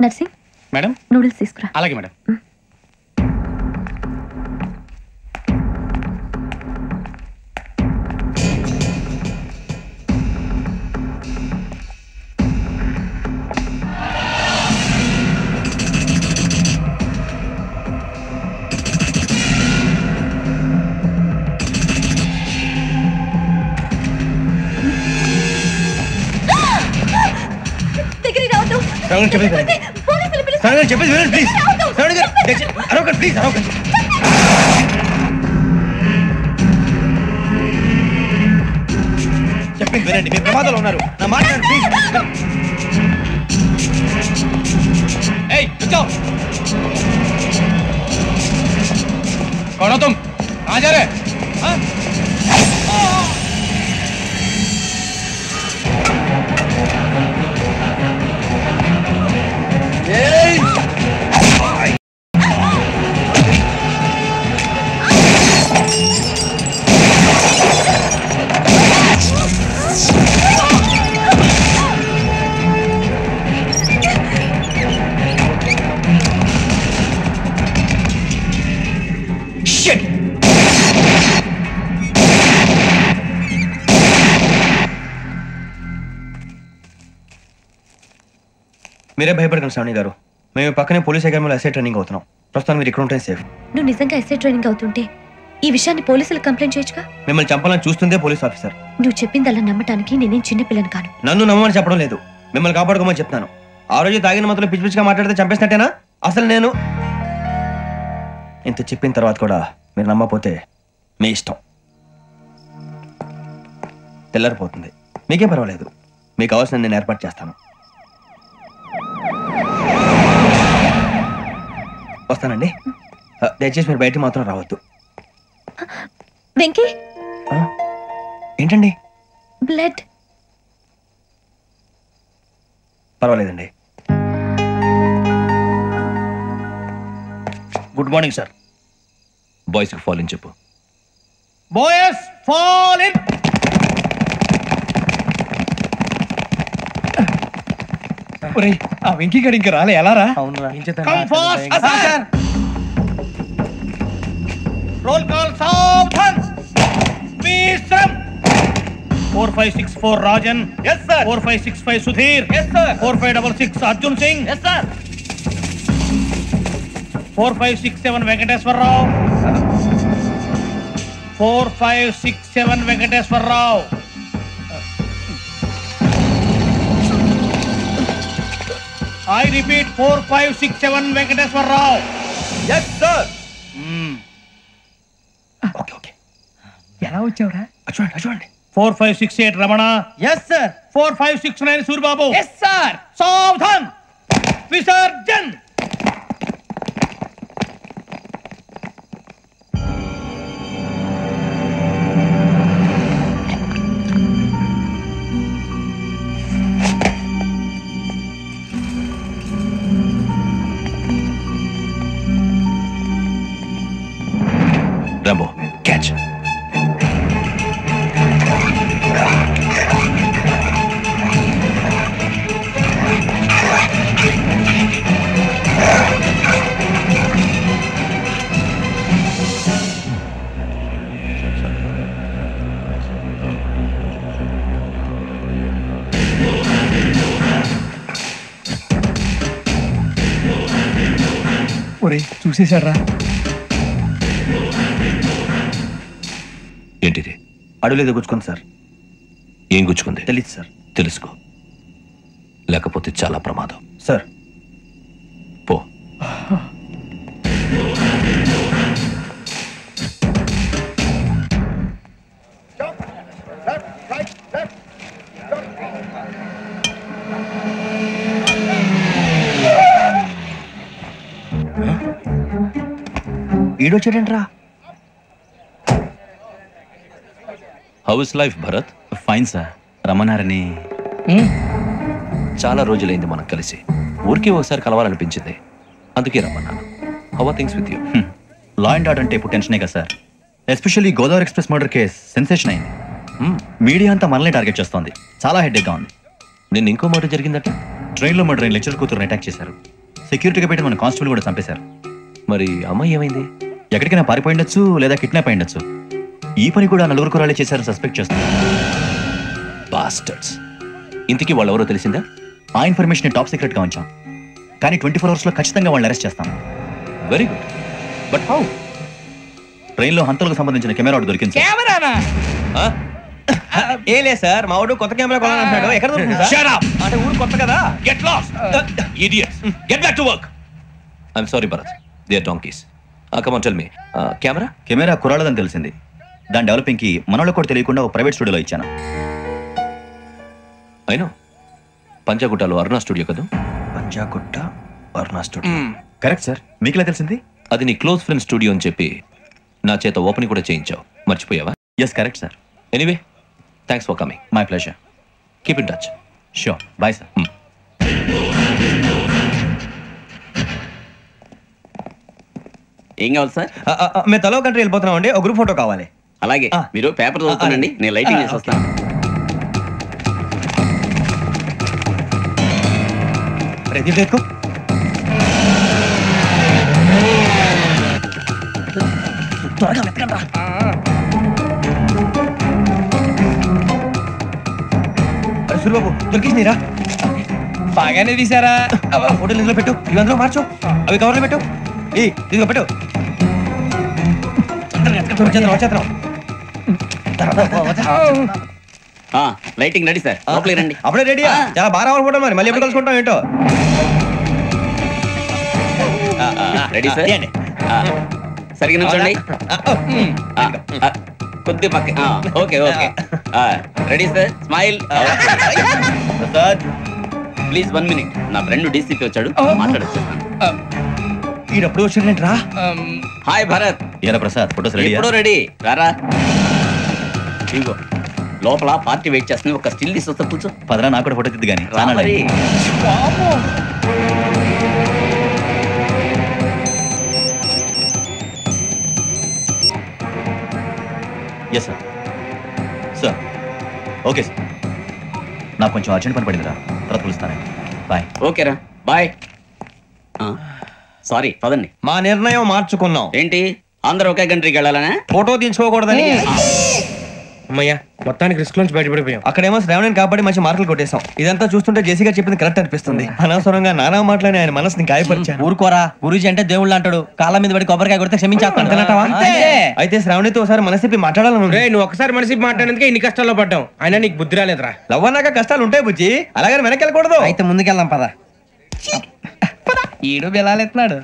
Nursing madam noodles తీసుకురా. అలాగే madam. చెప్పేది వినండి ప్లీజ్. అరవకండి ప్లీజ్, అరవకండి. చెప్పేది వినండి, మీరు ప్రమాదంలో ఉన్నారు. నా మాట్లాడండి ప్లీజ్. ఏయ్ रुको कौन हो तुम? कहाँ जा रहे? हाँ? మీరే భయపడకండి శ్రావణి గారు. మేము పక్కనే పోలీస్ అకాడమీలో ఎస్ఐ ట్రైనింగ్ అవుతున్నాం. ప్రస్తుతం మీరు ఇక్కడ ఉంటే సేఫ్. నువ్వు నిజంగా ఎస్ఐ ట్రైనింగ్ అవుతుంటే ఈ విషయాన్ని పోలీసులకు కంప్లైంట్ చేయొచ్చుగా. మిమ్మల్ని చంపాలని చూస్తుందే పోలీస్ ఆఫీసర్. నువ్వు చెప్పిందల్లా నమ్మటానికి నేనేం చిన్నపిల్లని కాను. నన్ను నమ్మమని చెప్పడం లేదు, మిమ్మల్ని కాపాడుకోమని చెప్తాను. ఆ రోజు తాగిన మొత్తంలో పిచ్చి పిచ్చిగా మాట్లాడితే చంపేసినట్టేనా? అసలు నేను ఇంత చెప్పిన తర్వాత కూడా మీరు నమ్మకపోతే మీ ఇష్టం. తెల్లరిపోతుంది, మీకేం పర్వాలేదు. మీకు కావాల్సిన నేను ఏర్పాటు చేస్తాను. వస్తానండి. దయచేసి మీరు బయట మాత్రం రావద్దు. వెంకీ ఏంటండి? బ్లడ్. పర్వాలేదండి. Good morning sir. బాయ్స్కి ఫాల్ ఇన్ చెప్పు. Boys fall in. ఆ వెంకీ గడి ఇంకా రాలే, ఎలా రా? రోల్ కాల్ సావధాన్. 4564 Rajan. yes sir. 4565 Sudheer. yes sir. 4566 Arjun Singh. yes sir. 4567 Venkateswararao. 4567 Venkateswararao. I repeat 4567 Venkateswararao. yes sir. Okay okay. ఎలా వచ్చావురా? చూడండి చూడండి. 4568 Ramana. yes sir. 4569 Suryababu. yes sir. సావధాన్. Visarjan. Rambo, catch. ఒరే చూసేశారా? ఏంటిది? అడుగులేదు గుచ్చుకుంది సార్. ఏం గుచ్చుకుంది? తెలీదు సార్. తెలుసుకో, లేకపోతే చాలా ప్రమాదం. సార్ పో. ఈడొచ్చాడంట్రా. How is life Bharat? Fine sir. రమ్మన్నారని. చాలా రోజులైంది మనం కలిసి. ఊరికే ఒకసారి కలవాలనిపించింది, అందుకే రమ్మన్నాను. How are things with you? Law and order అంటే ఇప్పుడు టెన్షనే కదా sir. Especially Godavari express murder case sensation అయింది. మీడియా అంతా మనల్ని టార్గెట్ చేస్తోంది. చాలా హెడ్ఏక్గా ఉంది. నిన్న ఇంకో మర్డర్ జరిగిందట. ట్రైన్లో మర్డర్ అయిన లెక్చరర్ కూతురుని అటాక్ చేశారు. సెక్యూరిటీగా పెట్టి మన కానిస్టేబుల్ కూడా చంపేశారు. మరి అమ్మాయి ఏమైంది? ఎక్కడికైనా పారిపోయి ఉండొచ్చు లేదా కిడ్నాప్ అయి ఉండొచ్చు. ఈ పని కూడా నలుగురు కురాలే చేశారని సస్పెక్ట్ చేస్తున్నారు. బాస్టర్స్. ఇంతకీ వాళ్ళు ఎవరో తెలిసిందా? ఆ ఇన్ఫర్మేషన్ టాప్ సీక్రెట్ గా ఉంచాం, కానీ 24 hours లో ఖచ్చితంగా వాళ్ళని అరెస్ట్ చేస్తాం. Very good. But how? Train లో హంతలకు సంబంధించిన కెమెరా ఒకటి దొరికింది సార్. కెమెరానా? ఏ లేదు సార్, మా వాడు కొత్త కెమెరా కొనాలంటున్నాడు. ఎక్కడ దొరుకుతుంది సార్? Shut up! అంటే ఊరు కొత్త కదా. Get lost! Idiots! Get back to work! I'm sorry, Bharat. They are donkeys. Come on, tell me. Camera? Camera కురాలదని తెలిసింది. దాని డెవలపింగ్ కి మనలో కూడా తెలియకుండా ఒక ప్రైవేట్ స్టూడియోలో ఇచ్చాను. I know. పంజాగుట్టలో అరుణ స్టూడియో కదా? Panjagutta Aruna studio. Correct sir. మీకులా తెలిసింది? అది నీ క్లోజ్ ఫ్రెండ్ స్టూడియో అని చెప్పి నా చేత ఓపెనింగ్ కూడా చేయించావు. మర్చిపోయావా? Yes correct sir. Anyway, thanks for coming. My pleasure. Keep in touch. Sure. Bye sir. ఏం కావాలి సార్? మేము తలో కంట్రీ వెళ్ళిపోతున్నాం అండి. ఒక గ్రూప్ ఫోటో కావాలి. అలాగే మీరు పేపర్ చదువుతానండి, నేను లైటింగ్ చేసి వస్తాను. ప్రతి ఎక్కువ సూరిబాబు దొరికిందిరా. బాగానే తీసారా? ఫోటోలు ఇందులో పెట్టు, ఇవి అందులో మార్చు, అవి కవర్లో పెట్టు. ఇదిగో పెట్టు. లైటింగ్ రెడీ సార్, లోపలికి రండి. అప్పుడే రెడీ? చాలా బాగా రావాలి ఫోటో. మరి మళ్ళీ ఎప్పుడు కలుసుకుంటాం ఏంటో. Ready sir. సరిగ్గా నుంచోండి. కొద్ది పక్క. Okay okay. Ready sir. Smile. Please 1 minute. నా ఫ్రెండ్ డీసీపీ వచ్చాడు, మాట్లాడచ్చు. ఈడప్పుడు వచ్చిందంటరా. హాయ్ భరత్. ఏరా ప్రసాద్, ఫోటోస్ రెడీ? ఎప్పుడో రెడీ. రారా. ఇదిగో లోపల పార్టీ వెయిట్ చేస్తుంది. ఒక స్టిల్ తీసి వస్తా, కూర్చో. పదరా, నాకు కూడా ఫోటో తిద్దు కానీ. మరి yes sir. Sir okay sir. నాకు కొంచెం అర్జెంట్ పని పడిందిరా, తర్వాత పిలుస్తానండి. బాయ్. ఓకేరా, బాయ్. సారీ, పదండి. మా నిర్ణయం మార్చుకున్నాం. ఏంటి, అందరూ ఒకే కంట్రీకి వెళ్ళాలనే? ఫోటో తీసుకోకూడదని. అమ్మయ్యా, మొత్తానికి రిస్క్ నుంచి బయటపడిపోయాం. అక్కడేమో శ్రావణిని కాబట్టి మంచి మార్కులు కొట్టేశాం. ఇదంతా చూస్తుంటే జేసీ గారు చెప్పింది కరెక్ట్ అనిపిస్తుంది. అనవసరంగా నానా మాటలని ఆయన మనసుని గాయపరిచాను. ఊరుకోరా, గురూజీ అంటే దేవుళ్ళు అంటాడు. కాళ్ళ మీద పడి కొబ్బరికాయ కొడితే క్షమించేస్తాను. అయితే శ్రావణితో ఒకసారి మనసిప్పి మాట్లాడాలను. నువ్వు ఒకసారి మనసి మాట్లాడేందుకే ఇన్ని కష్టాల్లో పడ్డాం. అయినా నీకు బుద్ధి రాలేదురా. లవ్ అన్నాక కష్టాలు ఉంటాయి బుజ్జి, అలాగని వెనక్కి వెళ్ళకూడదు. అయితే ముందుకెళ్దాం పద. ఈడు బెలాలెత్తున్నాడు.